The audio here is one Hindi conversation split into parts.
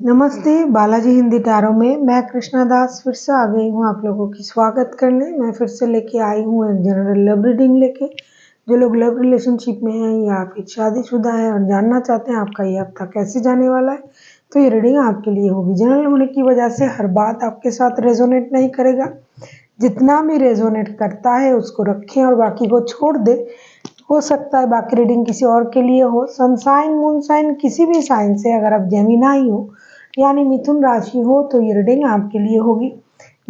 नमस्ते, बालाजी हिंदी टैरो में मैं कृष्णा दास फिर से आ गई हूँ आप लोगों की स्वागत करने। मैं फिर से लेके आई हूँ एक जनरल लव रीडिंग लेके। जो लोग लव रिलेशनशिप में हैं या फिर शादीशुदा है और जानना चाहते हैं आपका ये हफ्ता कैसे जाने वाला है, तो ये रीडिंग आपके लिए होगी। जनरल होने की वजह से हर बात आपके साथ रेजोनेट नहीं करेगा। जितना भी रेजोनेट करता है उसको रखें और बाकी को छोड़ दे। हो सकता है बाकी रीडिंग किसी और के लिए हो। सनसाइन मून साइन किसी भी साइन से अगर आप जेमिनाई हो यानी मिथुन राशि हो तो ये रीडिंग आपके लिए होगी।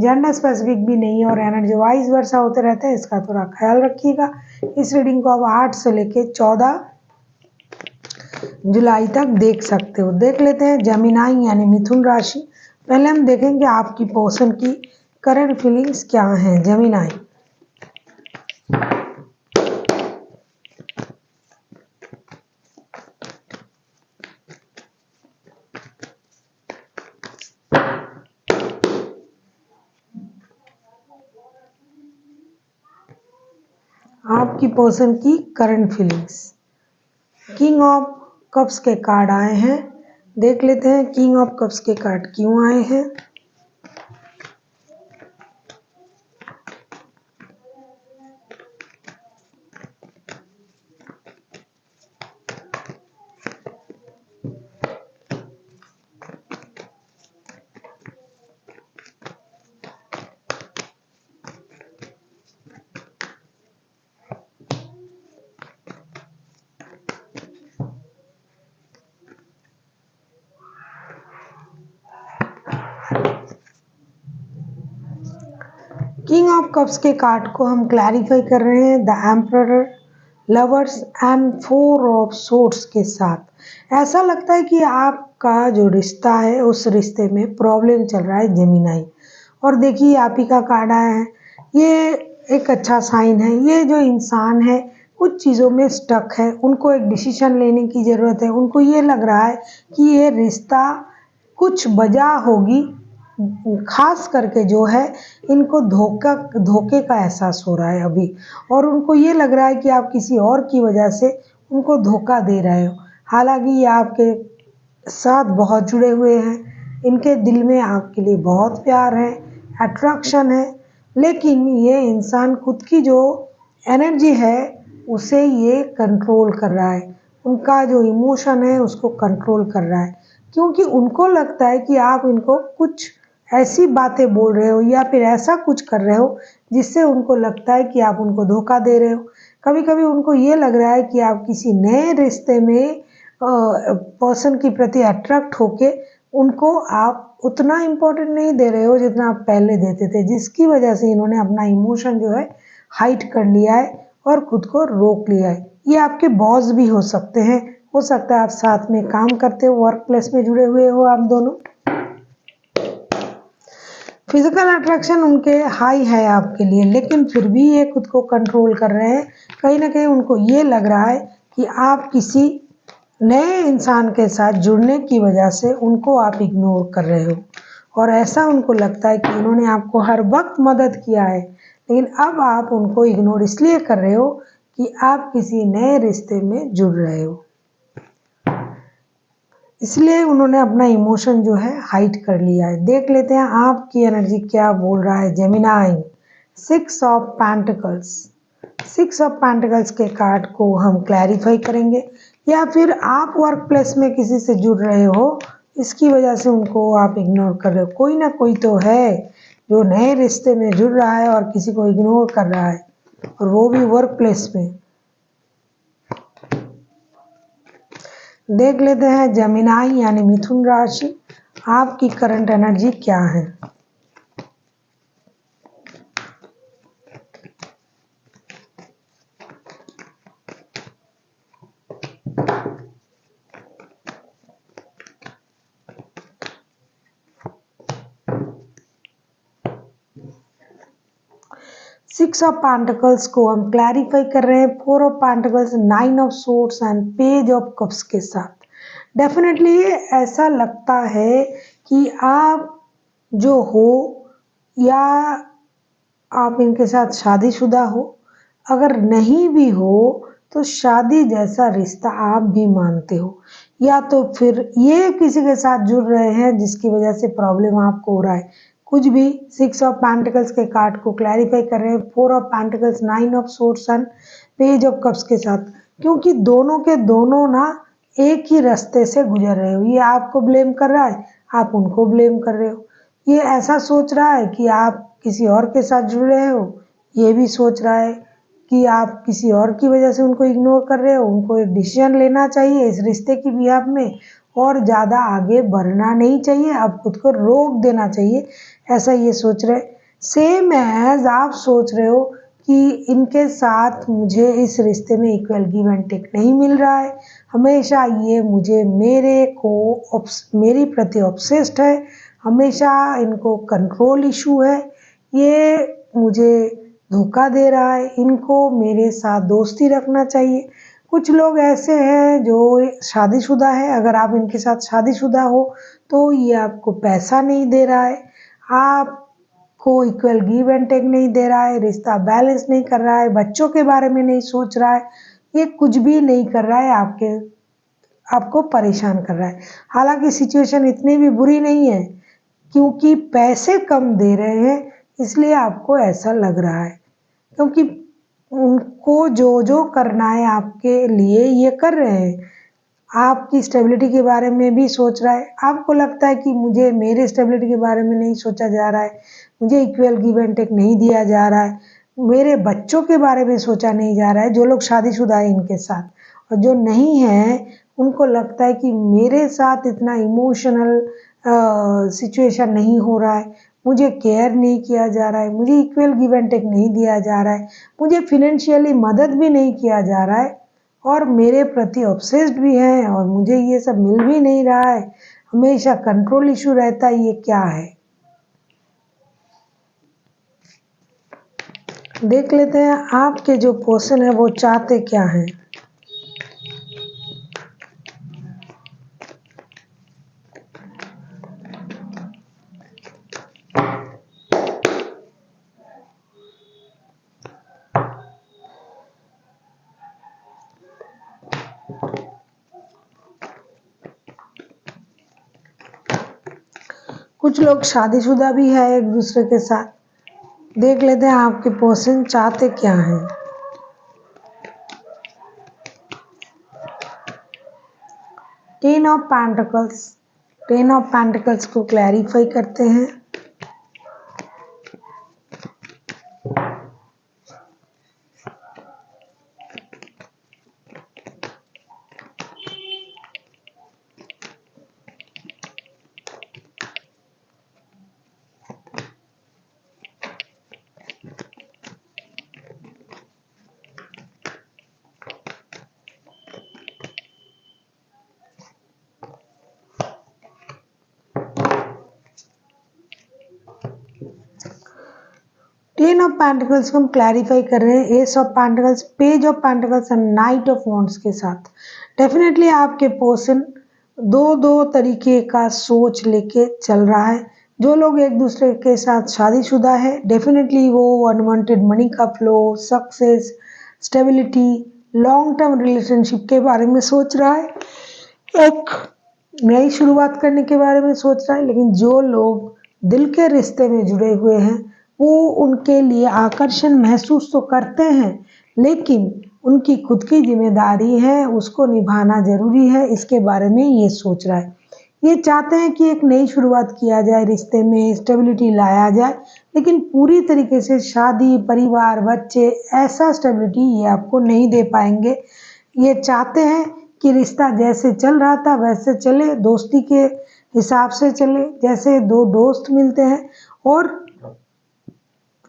जेंडर स्पेसिफिक भी नहीं है और एनर्जी वाइज वर्षा होते रहते हैं, इसका थोड़ा ख्याल रखिएगा। इस रीडिंग को आप 8 से लेके 14 जुलाई तक देख सकते हो। देख लेते हैं जेमिनाई यानी मिथुन राशि। पहले हम देखेंगे आपकी पर्सन की करंट फीलिंग्स क्या हैं। जेमिनाई, आपकी पर्सन की current feelings. King of cups के कार्ड आए हैं। देख लेते हैं किंग ऑफ कप्स के कार्ड क्यों आए हैं। किंग ऑफ कप्स के कार्ड को हम क्लैरिफाई कर रहे हैं the emperor, lovers and 4 of swords के साथ। ऐसा लगता है कि आपका जो रिश्ता है उस रिश्ते में प्रॉब्लम चल रहा है जेमिनाई। और देखिए आप ही का कार्ड आया है। ये एक अच्छा साइन है। ये जो इंसान है कुछ चीज़ों में स्टक है, उनको एक डिसीजन लेने की ज़रूरत है। उनको ये लग रहा है कि ये रिश्ता कुछ वजह होगी, खास करके जो है इनको धोखे का एहसास हो रहा है अभी। और उनको ये लग रहा है कि आप किसी और की वजह से उनको धोखा दे रहे हो। हालांकि ये आपके साथ बहुत जुड़े हुए हैं, इनके दिल में आपके लिए बहुत प्यार है, अट्रैक्शन है, लेकिन ये इंसान खुद की जो एनर्जी है उसे ये कंट्रोल कर रहा है। उनका जो इमोशन है उसको कंट्रोल कर रहा है, क्योंकि उनको लगता है कि आप इनको कुछ ऐसी बातें बोल रहे हो या फिर ऐसा कुछ कर रहे हो जिससे उनको लगता है कि आप उनको धोखा दे रहे हो। कभी कभी उनको ये लग रहा है कि आप किसी नए रिश्ते में पर्सन के प्रति अट्रैक्ट होके उनको आप उतना इम्पोर्टेंट नहीं दे रहे हो जितना आप पहले देते थे, जिसकी वजह से इन्होंने अपना इमोशन जो है हाइड कर लिया है और खुद को रोक लिया है। ये आपके बॉस भी हो सकते हैं। हो सकता है आप साथ में काम करते हो, वर्क प्लेस में जुड़े हुए हो आप दोनों। फिजिकल अट्रैक्शन उनके हाई है आपके लिए, लेकिन फिर भी ये खुद को कंट्रोल कर रहे हैं। कहीं ना कहीं उनको ये लग रहा है कि आप किसी नए इंसान के साथ जुड़ने की वजह से उनको आप इग्नोर कर रहे हो। और ऐसा उनको लगता है कि उन्होंने आपको हर वक्त मदद किया है, लेकिन अब आप उनको इग्नोर इसलिए कर रहे हो कि आप किसी नए रिश्ते में जुड़ रहे हो। इसलिए उन्होंने अपना इमोशन जो है हाइड कर लिया है। देख लेते हैं आपकी एनर्जी क्या बोल रहा है Gemini. 6 of pentacles. 6 of pentacles के कार्ड को हम क्लैरिफाई करेंगे। या फिर आप वर्क प्लेस में किसी से जुड़ रहे हो, इसकी वजह से उनको आप इग्नोर कर रहे हो। कोई ना कोई तो है जो नए रिश्ते में जुड़ रहा है और किसी को इग्नोर कर रहा है, और वो भी वर्क प्लेस में। देख लेते हैं जेमिनाई यानी मिथुन राशि, आपकी करंट एनर्जी क्या है। सिक्स ऑफ पेंटिकल्स को हम क्लैरिफाई कर रहे हैं 4 of pentacles, 9 of swords and page of cups के साथ। डेफिनेटली ऐसा लगता है कि आप जो हो या आप इनके साथ शादीशुदा हो, अगर नहीं भी हो तो शादी जैसा रिश्ता आप भी मानते हो। या तो फिर ये किसी के साथ जुड़ रहे हैं जिसकी वजह से प्रॉब्लम आपको हो रहा है। कुछ भी 6 ऑफ पेंटिकल्स के कार्ड को क्लैरिफाई कर रहे हैं, 4 of pentacles, 9 of swords and page of cups के साथ, क्योंकि दोनों के दोनों ना एक ही रास्ते से गुजर रहे हो। ये आपको ब्लेम कर रहा है, आप उनको ब्लेम कर रहे हो। ये ऐसा सोच रहा है कि आप किसी और के साथ जुड़ रहे हो, ये भी सोच रहा है कि आप किसी और की वजह से उनको इग्नोर कर रहे हो। उनको एक डिसीजन लेना चाहिए इस रिश्ते की बिहाफ में और ज़्यादा आगे बढ़ना नहीं चाहिए, अब खुद को रोक देना चाहिए, ऐसा ये सोच रहे। सेम एज आप सोच रहे हो कि इनके साथ मुझे इस रिश्ते में इक्वल गिव एंड टेक नहीं मिल रहा है, हमेशा ये मुझे मेरी प्रति ऑब्सेस्ड है, हमेशा इनको कंट्रोल इशू है, ये मुझे धोखा दे रहा है, इनको मेरे साथ दोस्ती रखना चाहिए। कुछ लोग ऐसे हैं जो शादीशुदा है, अगर आप इनके साथ शादीशुदा हो तो ये आपको पैसा नहीं दे रहा है, आपको इक्वल गिव एंड टेक नहीं दे रहा है, रिश्ता बैलेंस नहीं कर रहा है, बच्चों के बारे में नहीं सोच रहा है, ये कुछ भी नहीं कर रहा है, आपको परेशान कर रहा है। हालांकि सिचुएशन इतनी भी बुरी नहीं है, क्योंकि पैसे कम दे रहे हैं इसलिए आपको ऐसा लग रहा है, क्योंकि उनको जो जो करना है आपके लिए ये कर रहे हैं। आपकी स्टेबिलिटी के बारे में भी सोच रहा है, आपको लगता है कि मुझे मेरे स्टेबिलिटी के बारे में नहीं सोचा जा रहा है, मुझे इक्वल गिव एंड टेक नहीं दिया जा रहा है, मेरे बच्चों के बारे में सोचा नहीं जा रहा है, जो लोग शादीशुदा है इनके साथ, और जो नहीं है उनको लगता है कि मेरे साथ इतना इमोशनल सिचुएशन नहीं हो रहा है, मुझे केयर नहीं किया जा रहा है, मुझे इक्वल गिव एंड टेक नहीं दिया जा रहा है, मुझे फिनेंशियली मदद भी नहीं किया जा रहा है, और मेरे प्रति ऑब्सेस्ड भी हैं और मुझे ये सब मिल भी नहीं रहा है, हमेशा कंट्रोल इशू रहता है, ये क्या है। देख लेते हैं आपके जो पर्सन है वो चाहते क्या हैं। कुछ लोग शादीशुदा भी है एक दूसरे के साथ। देख लेते हैं आपके पर्सन चाहते क्या हैं। 10 ऑफ पेंटिकल्स, 10 ऑफ पेंटिकल्स को क्लैरिफाई करते हैं। टेन ऑफ पेंटिकल्स को हम क्लैरिफाई कर रहे हैं S of pentacles, page of pentacles and night of wands के साथ। डेफिनेटली आपके पर्सन दो दो तरीके का सोच लेके चल रहा है। जो लोग एक दूसरे के साथ शादीशुदा है, डेफिनेटली वो अनवांटेड मनी का flow, success, stability, long term relationship के बारे में सोच रहा है, एक नई शुरुआत करने के बारे में सोच रहा है। लेकिन जो लोग दिल के रिश्ते में जुड़े हुए हैं वो उनके लिए आकर्षण महसूस तो करते हैं, लेकिन उनकी खुद की जिम्मेदारी है, उसको निभाना जरूरी है, इसके बारे में ये सोच रहा है। ये चाहते हैं कि एक नई शुरुआत किया जाए, रिश्ते में स्टेबिलिटी लाया जाए, लेकिन पूरी तरीके से शादी, परिवार, बच्चे, ऐसा स्टेबिलिटी ये आपको नहीं दे पाएंगे। ये चाहते हैं कि रिश्ता जैसे चल रहा था वैसे चले, दोस्ती के हिसाब से चले, जैसे दो दोस्त मिलते हैं, और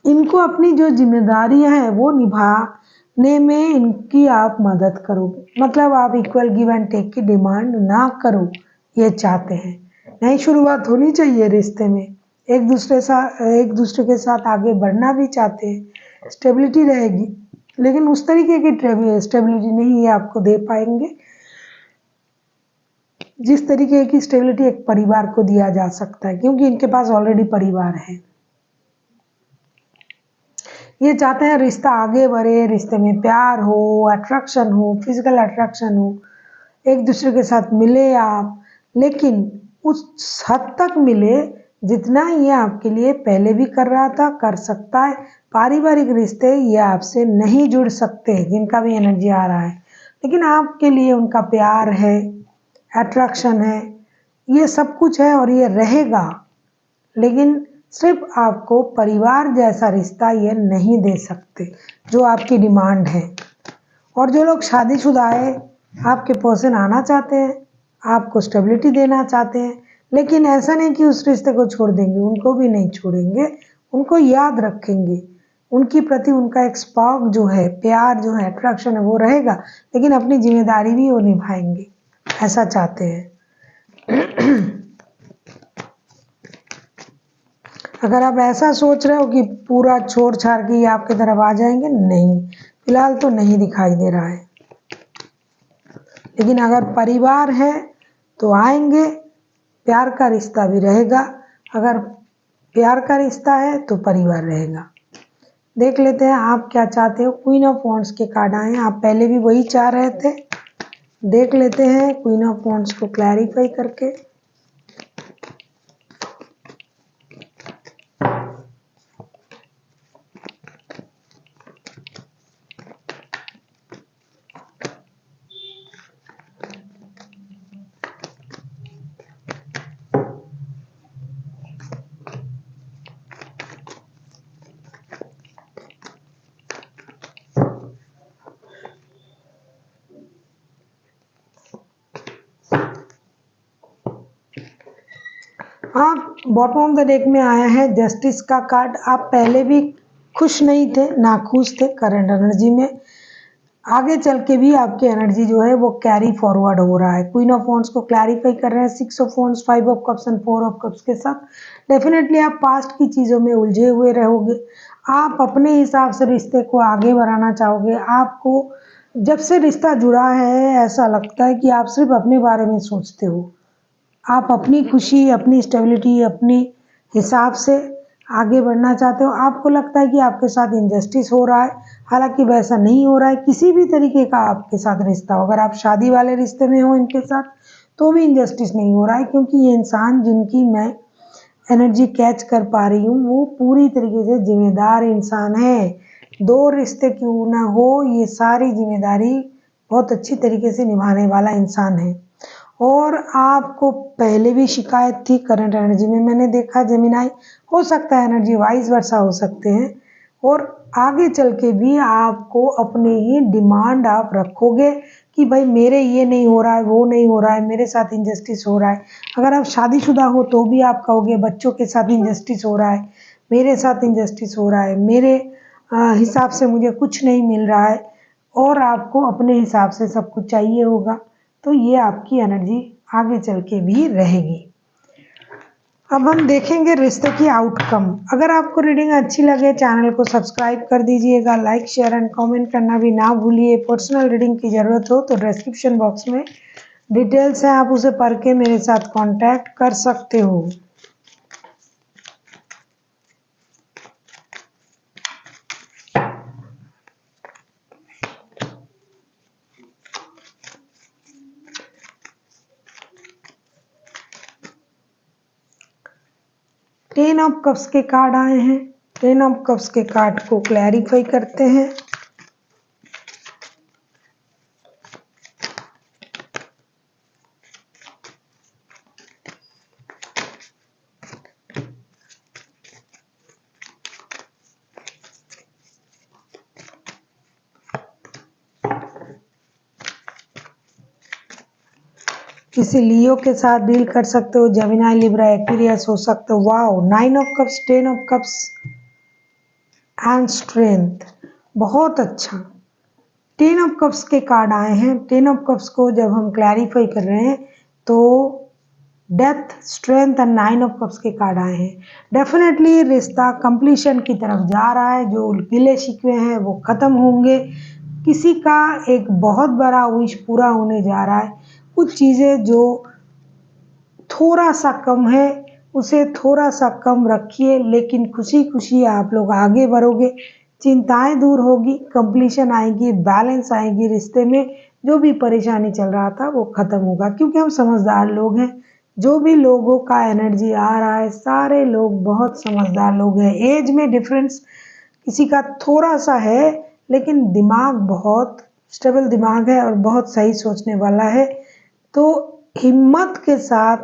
इनको अपनी जो जिम्मेदारियां हैं वो निभाने में इनकी आप मदद करो, मतलब आप इक्वल गिव एंड टेक की डिमांड ना करो, ये चाहते हैं। नई शुरुआत होनी चाहिए रिश्ते में, एक दूसरे के साथ आगे बढ़ना भी चाहते हैं, स्टेबिलिटी रहेगी, लेकिन उस तरीके की स्टेबिलिटी नहीं ये आपको दे पाएंगे जिस तरीके की स्टेबिलिटी एक परिवार को दिया जा सकता है, क्योंकि इनके पास ऑलरेडी परिवार है। ये चाहते हैं रिश्ता आगे बढ़े, रिश्ते में प्यार हो, अट्रैक्शन हो, फिजिकल अट्रैक्शन हो, एक दूसरे के साथ मिले आप, लेकिन उस हद तक मिले जितना ये आपके लिए पहले भी कर रहा था, कर सकता है। पारिवारिक रिश्ते ये आपसे नहीं जुड़ सकते, जिनका भी एनर्जी आ रहा है, लेकिन आपके लिए उनका प्यार है, अट्रैक्शन है, ये सब कुछ है और ये रहेगा। लेकिन सिर्फ आपको परिवार जैसा रिश्ता ये नहीं दे सकते जो आपकी डिमांड है। और जो लोग शादीशुदा है, आपके पर्सन आना चाहते हैं, आपको स्टेबिलिटी देना चाहते हैं, लेकिन ऐसा नहीं कि उस रिश्ते को छोड़ देंगे, उनको भी नहीं छोड़ेंगे, उनको याद रखेंगे। उनके प्रति उनका एक स्पार्क जो है, प्यार जो है, अट्रैक्शन है, वो रहेगा, लेकिन अपनी जिम्मेदारी भी वो निभाएंगे, ऐसा चाहते हैं। अगर आप ऐसा सोच रहे हो कि पूरा छोड़ छाड़ के ये आपकी तरफ आ जाएंगे, नहीं, फिलहाल तो नहीं दिखाई दे रहा है। लेकिन अगर परिवार है तो आएंगे, प्यार का रिश्ता भी रहेगा। अगर प्यार का रिश्ता है तो परिवार रहेगा। देख लेते हैं आप क्या चाहते हो। क्वीन ऑफ वॉन्ड्स के कार्ड आए हैं, आप पहले भी वही चाह रहे थे। देख लेते हैं क्वीन ऑफ वॉन्ड्स को क्लैरिफाई करके। हाँ, बॉटम ऑफ द डेक में आया है जस्टिस का कार्ड। आप पहले भी खुश नहीं थे, नाखुश थे करंट एनर्जी में। आगे चल के भी आपकी एनर्जी जो है वो कैरी फॉरवर्ड हो रहा है। क्वीन ऑफ वॉन्ड्स को क्लैरिफाई कर रहे हैं 6 of wands, 5 of cups and 4 of cups के साथ। डेफिनेटली आप पास्ट की चीज़ों में उलझे हुए रहोगे। आप अपने हिसाब से रिश्ते को आगे बढ़ाना चाहोगे। आपको जब से रिश्ता जुड़ा है ऐसा लगता है कि आप सिर्फ अपने बारे में सोचते हो। आप अपनी खुशी, अपनी स्टेबिलिटी, अपनी हिसाब से आगे बढ़ना चाहते हो। आपको लगता है कि आपके साथ इनजस्टिस हो रहा है, हालांकि वैसा नहीं हो रहा है। किसी भी तरीके का आपके साथ रिश्ता हो, अगर आप शादी वाले रिश्ते में हो इनके साथ, तो भी इनजस्टिस नहीं हो रहा है, क्योंकि ये इंसान जिनकी मैं एनर्जी कैच कर पा रही हूँ वो पूरी तरीके से जिम्मेदार इंसान है। दो रिश्ते क्यों ना हो, ये सारी जिम्मेदारी बहुत अच्छी तरीके से निभाने वाला इंसान है। और आपको पहले भी शिकायत थी करंट एनर्जी में, मैंने देखा जेमिनाई। हो सकता है एनर्जी वाइज वर्सा हो सकते हैं, और आगे चल के भी आपको अपने ही डिमांड आप रखोगे कि भाई मेरे ये नहीं हो रहा है, वो नहीं हो रहा है, मेरे साथ इनजस्टिस हो रहा है। अगर आप शादीशुदा हो तो भी आप कहोगे बच्चों के साथ इनजस्टिस हो रहा है, मेरे साथ इनजस्टिस हो रहा है, मेरे हिसाब से मुझे कुछ नहीं मिल रहा है, और आपको अपने हिसाब से सब कुछ चाहिए होगा। तो ये आपकी एनर्जी आगे चल के भी रहेगी। अब हम देखेंगे रिश्ते की आउटकम। अगर आपको रीडिंग अच्छी लगे चैनल को सब्सक्राइब कर दीजिएगा, लाइक शेयर एंड कमेंट करना भी ना भूलिए। पर्सनल रीडिंग की ज़रूरत हो तो डिस्क्रिप्शन बॉक्स में डिटेल्स है, आप उसे पढ़ के मेरे साथ कांटेक्ट कर सकते हो। टेन ऑफ कप्स के कार्ड आए हैं। टेन ऑफ कप्स के कार्ड को क्लैरिफाई करते हैं। किसी लियो के साथ डील कर सकते हो, जेमिनी, लिब्रा, एक्वेरियस हो सकते हो। Wow, 9 of cups, 10 of cups and strength, बहुत अच्छा। 10 ऑफ कप्स के कार्ड आए हैं। 10 ऑफ कप्स को जब हम क्लैरिफाई कर रहे हैं तो death, strength and 9 of cups के कार्ड आए हैं। डेफिनेटली रिश्ता कंप्लीशन की तरफ जा रहा है। जो गिले शिकवे हैं वो खत्म होंगे। किसी का एक बहुत बड़ा विश पूरा होने जा रहा है। कुछ चीज़ें जो थोड़ा सा कम है उसे थोड़ा सा कम रखिए, लेकिन खुशी खुशी आप लोग आगे बढ़ोगे। चिंताएं दूर होगी, कंप्लीशन आएगी, बैलेंस आएगी रिश्ते में। जो भी परेशानी चल रहा था वो ख़त्म होगा, क्योंकि हम समझदार लोग हैं। जो भी लोगों का एनर्जी आ रहा है, सारे लोग बहुत समझदार लोग हैं। एज में डिफरेंस किसी का थोड़ा सा है, लेकिन दिमाग बहुत स्टेबल दिमाग है और बहुत सही सोचने वाला है। तो हिम्मत के साथ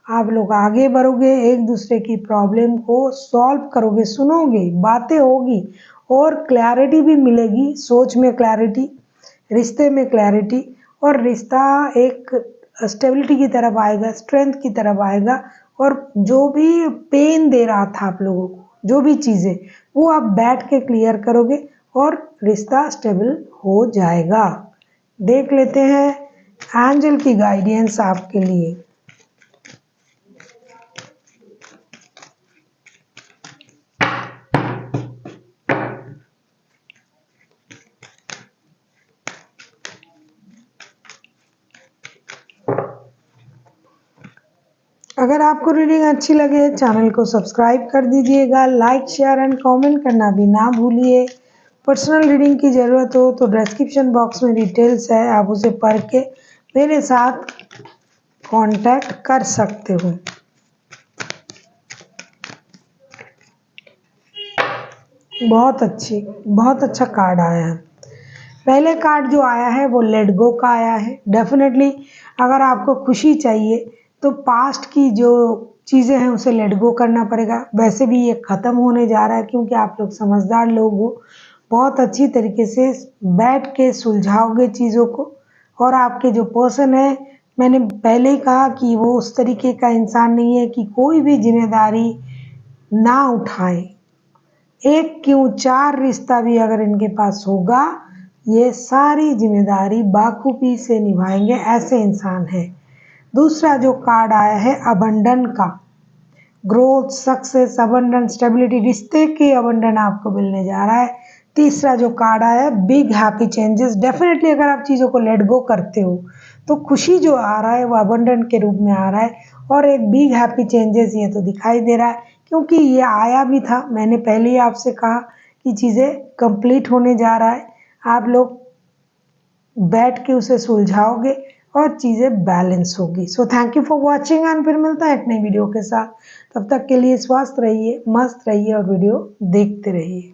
आप लोग आगे बढ़ोगे, एक दूसरे की प्रॉब्लम को सॉल्व करोगे, सुनोगे, बातें होगी और क्लैरिटी भी मिलेगी। सोच में क्लैरिटी, रिश्ते में क्लैरिटी, और रिश्ता एक स्टेबिलिटी की तरफ आएगा, स्ट्रेंथ की तरफ आएगा। और जो भी पेन दे रहा था आप लोगों को, जो भी चीज़ें, वो आप बैठ के क्लियर करोगे और रिश्ता स्टेबल हो जाएगा। देख लेते हैं एंजल की गाइडेंस आपके लिए। अगर आपको रीडिंग अच्छी लगे चैनल को सब्सक्राइब कर दीजिएगा, लाइक शेयर एंड कमेंट करना भी ना भूलिए। पर्सनल रीडिंग की ज़रूरत हो तो डिस्क्रिप्शन बॉक्स में डिटेल्स है, आप उसे पढ़ के मेरे साथ कांटेक्ट कर सकते हो। बहुत अच्छा कार्ड आया है। पहले कार्ड जो आया है वो लेट गो का आया है। डेफिनेटली अगर आपको खुशी चाहिए तो पास्ट की जो चीज़ें हैं उसे लेट गो करना पड़ेगा। वैसे भी ये ख़त्म होने जा रहा है, क्योंकि आप लोग समझदार लोग हो, बहुत अच्छी तरीके से बैठ के सुलझाओगे चीज़ों को। और आपके जो पर्सन है, मैंने पहले ही कहा कि वो उस तरीके का इंसान नहीं है कि कोई भी जिम्मेदारी ना उठाए। एक क्यों चार रिश्ता भी अगर इनके पास होगा, ये सारी जिम्मेदारी बाखूबी से निभाएंगे, ऐसे इंसान है। दूसरा जो कार्ड आया है अबंडन का, ग्रोथ, सक्सेस, अबंडन, स्टेबिलिटी, रिश्ते के अबंडन आपको मिलने जा रहा है। तीसरा जो कार्ड आया है बिग हैप्पी चेंजेस। डेफिनेटली अगर आप चीज़ों को लेट गो करते हो तो खुशी जो आ रहा है वो अबंडन के रूप में आ रहा है, और एक बिग हैप्पी चेंजेस ये तो दिखाई दे रहा है, क्योंकि ये आया भी था। मैंने पहले ही आपसे कहा कि चीज़ें कंप्लीट होने जा रहा है। आप लोग बैठ के उसे सुलझाओगे और चीज़ें बैलेंस होगी। So thank you for watching and फिर मिलता है एक नई वीडियो के साथ। तब तक के लिए स्वस्थ रहिए, मस्त रहिए और वीडियो देखते रहिए।